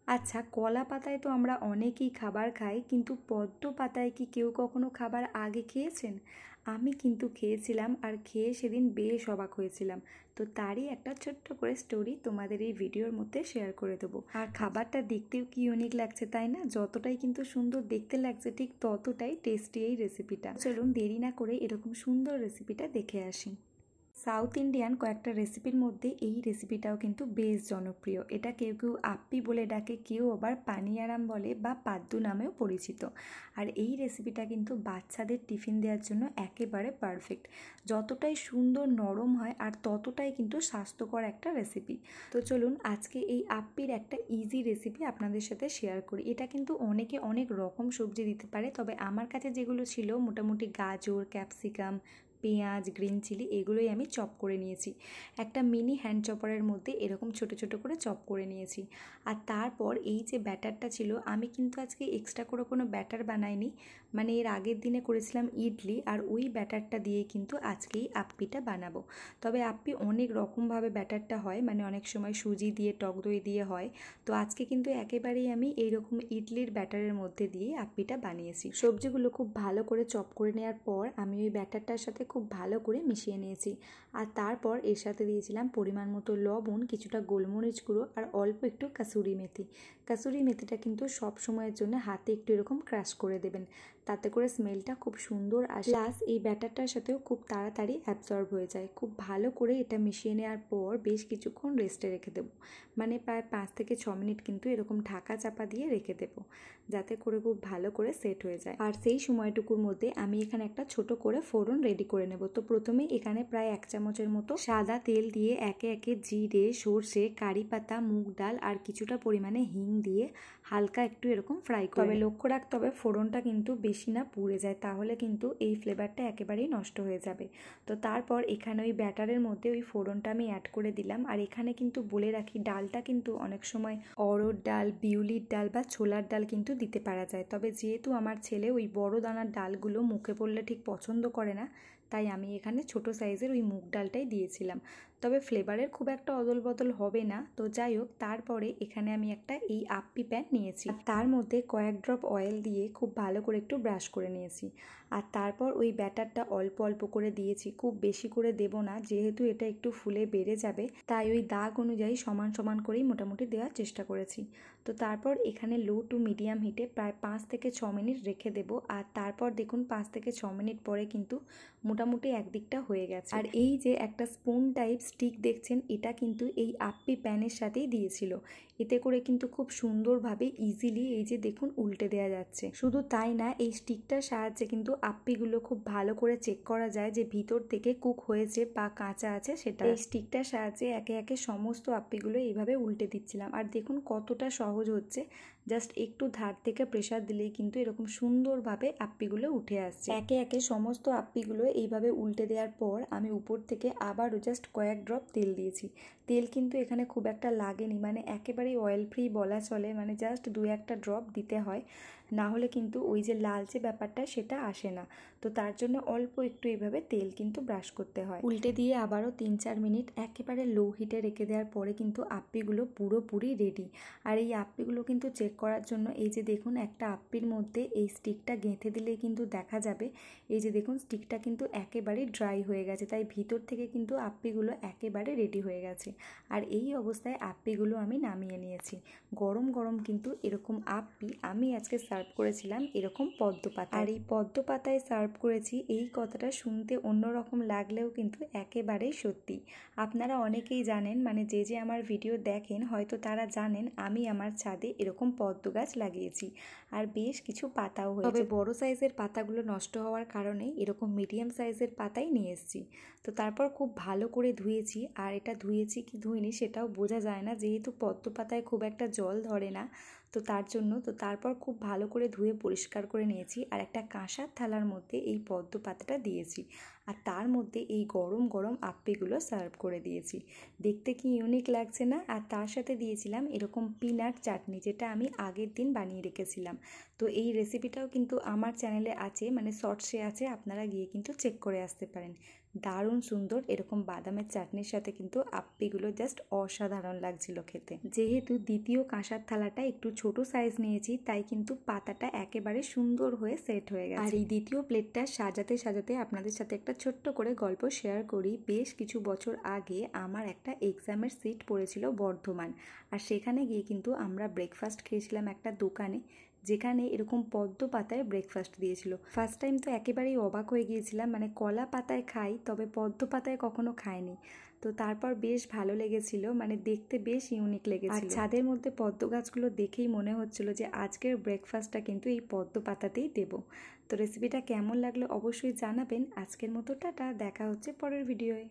আচ্ছা, কলা পাতায় তো আমরা অনেকেই খাবার খাই, কিন্তু পদ্ম পাতায় কি কেউ কখনো খাবার আগে খেয়েছেন? আমি কিন্তু খেয়েছিলাম, আর খেয়ে সেদিন বেশ অবাক হয়েছিলাম। তো তারই একটা ছোট্ট করে স্টোরি তোমাদের এই ভিডিওর মধ্যে শেয়ার করে দেবো। আর খাবারটা দেখতেও কি ইউনিক লাগছে, তাই না? যতটাই কিন্তু সুন্দর দেখতে লাগছে, ঠিক ততটাই টেস্টি এই রেসিপিটা। চলুন দেরি না করে এরকম সুন্দর রেসিপিটা দেখে আসি। সাউথ ইন্ডিয়ান কয়েকটা রেসিপির মধ্যে এই রেসিপিটাও কিন্তু বেশ জনপ্রিয়। এটা কেউ কেউ আপ্পি বলে ডাকে, কেউ আবার পানিয়ারাম বলে বা পাদ্দু নামেও পরিচিত। আর এই রেসিপিটা কিন্তু বাচ্চাদের টিফিন দেওয়ার জন্য একেবারে পারফেক্ট। যতটাই সুন্দর নরম হয় আর ততটাই কিন্তু স্বাস্থ্যকর একটা রেসিপি। তো চলুন আজকে এই আপ্পির একটা ইজি রেসিপি আপনাদের সাথে শেয়ার করি। এটা কিন্তু অনেকে অনেক রকম সবজি দিতে পারে, তবে আমার কাছে যেগুলো ছিল মোটামুটি গাজর, ক্যাপসিকাম, পেঁয়াজ, গ্রিন চিলি এগুলোই আমি চপ করে নিয়েছি। একটা মিনি হ্যান্ড চপারের মধ্যে এরকম ছোট ছোট করে চপ করে নিয়েছি। আর তারপর এই যে ব্যাটারটা ছিল, আমি কিন্তু আজকে এক্সট্রা করে কোনো ব্যাটার বানাইনি। মানে এর আগের দিনে করেছিলাম ইডলি, আর ওই ব্যাটারটা দিয়ে কিন্তু আজকেই আপ্পিটা বানাবো। তবে আপ্পি অনেক রকমভাবে ব্যাটারটা হয়, মানে অনেক সময় সুজি দিয়ে, টক দই দিয়ে হয়। তো আজকে কিন্তু একেবারেই আমি এইরকম ইডলির ব্যাটারের মধ্যে দিয়ে আপ্পিটা বানিয়েছি। সবজিগুলো খুব ভালো করে চপ করে নেওয়ার পর আমি ওই ব্যাটারটার সাথে খুব ভালো করে মিশিয়ে নিয়েছি। আর তারপর এর সাথে দিয়েছিলাম পরিমাণ মতো লবণ, কিছুটা গোলমরিচ গুঁড়ো আর অল্প একটু কাসুরি মেথি। কাসুরি মেথিটা কিন্তু সব সময়ের জন্য হাতে একটু এরকম ক্রাশ করে দেবেন, তাতে করে স্মেলটা খুব সুন্দর আসে। প্লাস এই ব্যাটারটার সাথেও খুব তাড়াতাড়ি অ্যাবজর্ব হয়ে যায়। খুব ভালো করে এটা মিশিয়ে নেওয়ার পর বেশ কিছুক্ষণ রেস্টে রেখে দেবো। মানে প্রায় 5 থেকে 6 মিনিট কিন্তু এরকম ঢাকা চাপা দিয়ে রেখে দেবো, যাতে করে খুব ভালো করে সেট হয়ে যায়। আর সেই সময়টুকুর মধ্যে আমি এখানে একটা ছোট করে ফোড়ন রেডি করে নেব। তো প্রথমে এখানে প্রায় 1 চামচের মতো সাদা তেল দিয়ে একে একে জিরে, সর্ষে, কারি পাতা, মুগ ডাল আর কিছুটা পরিমাণে হিং দিয়ে হালকা একটু এরকম ফ্রাই করে। তবে লক্ষ্য রাখতে হবে ফোড়নটা কিন্তু বেশি না পুড়ে যায়, তাহলে কিন্তু এই ফ্লেভারটা একেবারেই নষ্ট হয়ে যাবে। তো তারপর এখানে ওই ব্যাটারের মধ্যে ওই ফোড়নটা আমি অ্যাড করে দিলাম। আর এখানে কিন্তু বলে রাখি, ডালটা কিন্তু অনেক সময় অড়হর ডাল, বিউলির ডাল বা ছোলার ডাল কিন্তু দিতে পারা যায়। তবে যেহেতু আমার ছেলে ওই বড় দানার ডালগুলো মুখে পড়লে ঠিক পছন্দ করে না, তাই আমি এখানে ছোট সাইজের ওই মুগ ডালটাই দিয়েছিলাম। তবে ফ্লেভারের খুব একটা অদল বদল হবে না। তো যাই হোক, তারপরে এখানে আমি একটা এই আপ্পি প্যান নিয়েছি, তার মধ্যে কয়েক ড্রপ অয়েল দিয়ে খুব ভালো করে একটু ব্রাশ করে নিয়েছি। আর তারপর ওই ব্যাটারটা অল্প অল্প করে দিয়েছি, খুব বেশি করে দেব না, যেহেতু এটা একটু ফুলে বেড়ে যাবে। তাই ওই দাগ অনুযায়ী সমান সমান করেই মোটামুটি দেওয়ার চেষ্টা করেছি। তো তারপর এখানে লো টু মিডিয়াম হিটে প্রায় 5 থেকে 6 মিনিট রেখে দেব। আর তারপর দেখুন 5 থেকে 6 মিনিট পরে কিন্তু মোটামুটি একদিকটা হয়ে গেছে। আর এই যে একটা স্পুন টাইপ স্টিক দেখছেন, এটা কিন্তু এই আপ্পি প্যানের সাথেই দিয়েছিল। এতে করে কিন্তু খুব সুন্দরভাবে ইজিলি এই যে দেখুন উল্টে দেওয়া যাচ্ছে। শুধু তাই না, এই স্টিকটার সাহায্যে কিন্তু আপ্পিগুলো খুব ভালো করে চেক করা যায় যে ভিতর থেকে কুক হয়েছে বা কাঁচা আছে সেটা। এই স্টিকটার সাহায্যে একে একে সমস্ত আপ্পিগুলো এইভাবে উল্টে দিচ্ছিলাম। আর দেখুন কতটা সহজ হচ্ছে। জাস্ট একটু ধার থেকে প্রেসার দিলেই কিন্তু এরকম সুন্দরভাবে আপ্পিগুলো উঠে আসছে। একে একে সমস্ত আপ্পিগুলো এইভাবে উল্টে দেওয়ার পর আমি উপর থেকে আবারও জাস্ট কয়েক ড্রপ তেল দিয়েছি। তেল কিন্তু এখানে খুব একটা লাগেনি, মানে একেবারেই অয়েল ফ্রি বলা চলে, মানে জাস্ট 2-1টা ড্রপ দিতে হয়, না হলে কিন্তু ওই যে লালচে ব্যাপারটা সেটা আসে না। তো তার জন্য অল্প একটু এইভাবে তেল কিন্তু ব্রাশ করতে হয়। উল্টে দিয়ে আবারও 3-4 মিনিট একেবারে লো হিটে রেখে দেওয়ার পরে কিন্তু আপ্পিগুলো পুরোপুরি রেডি। আর এই আপ্পিগুলো কিন্তু চেক করার জন্য এই যে দেখুন একটা আপ্পির মধ্যে এই স্টিকটা গেঁথে দিলেই কিন্তু দেখা যাবে, এই যে দেখুন স্টিকটা কিন্তু একেবারে ড্রাই হয়ে গেছে, তাই ভিতর থেকে কিন্তু আপ্পিগুলো একেবারে রেডি হয়ে গেছে। আর এই অবস্থায় আপ্পিগুলো আমি নামিয়ে নিয়েছি। গরম গরম কিন্তু এরকম আপ্পি আমি আজকে সার্ভ করেছিলাম এরকম পদ্ম পাতা। আর এই পদ্ম পাতায় সার্ভ করেছি, এই কথাটা শুনতে অন্যরকম লাগলেও কিন্তু একেবারেই সত্যি। আপনারা অনেকেই জানেন, মানে যে আমার ভিডিও দেখেন হয়তো তারা জানেন আমি আমার ছাদে এরকম পদ্ম গাছ লাগিয়েছি, আর বেশ কিছু পাতাও হয়েছে। তবে বড় সাইজের পাতাগুলো নষ্ট হওয়ার কারণে এরকম মিডিয়াম সাইজের পাতাই নিয়ে এসেছি। তো তারপর খুব ভালো করে ধুয়েছি, আর এটা ধুয়েছি কি ধুইনি সেটাও বোঝা যায় না, যেহেতু পদ্ম পাতায় খুব একটা জল ধরে না, তো তার জন্য। তো তারপর খুব ভালো করে ধুয়ে পরিষ্কার করে নিয়েছি, আর একটা কাঁসার থালার মধ্যে এই পদ্ম পাতাটা দিয়েছি, আর তার মধ্যে এই গরম গরম আপ্পিগুলো সার্ভ করে দিয়েছি। দেখতে কি ইউনিক লাগছে না? আর তার সাথে দিয়েছিলাম এরকম পিনাট চাটনি, যেটা আমি আগের দিন বানিয়ে রেখেছিলাম। তো এই রেসিপিটাও কিন্তু আমার চ্যানেলে আছে, মানে শর্টসে আছে, আপনারা গিয়ে কিন্তু চেক করে আসতে পারেন। দারুণ সুন্দর। এরকম বাদামের চাটনির সাথে কিন্তু আপ্পিগুলো জাস্ট অসাধারণ লাগছিল খেতে। যেহেতু দ্বিতীয় কাঁসার থালাটা একটু ছোট সাইজ নিয়েছি, তাই কিন্তু পাতাটা একেবারে সুন্দর হয়ে সেট হয়ে গেছে। আর এই দ্বিতীয় প্লেটটা সাজাতে সাজাতে আপনাদের সাথে একটা ছোট্ট করে গল্প শেয়ার করি। বেশ কিছু বছর আগে আমার একটা এক্সামের সিট পড়েছিল বর্ধমান, আর সেখানে গিয়ে কিন্তু আমরা ব্রেকফাস্ট খেয়েছিলাম একটা দোকানে, যেখানে এরকম পদ্ম পাতায় ব্রেকফাস্ট দিয়েছিল। ফার্স্ট টাইম তো একেবারেই অবাক হয়ে গিয়েছিলাম, মানে কলা পাতায় খাই তবে পদ্ম পাতায় কখনো খাইনি। তো তারপর বেশ ভালো লেগেছিল, মানে দেখতে বেশ ইউনিক লেগেছিল। আর ছাদের মধ্যে পদ্ম গাছগুলো দেখেই মনে হচ্ছিল যে আজকের ব্রেকফাস্টটা কিন্তু এই পদ্ম পাতাতেই দেবো। তো রেসিপিটা কেমন লাগলো অবশ্যই জানাবেন। আজকের মতো টাটা, দেখা হচ্ছে পরের ভিডিওয়ে।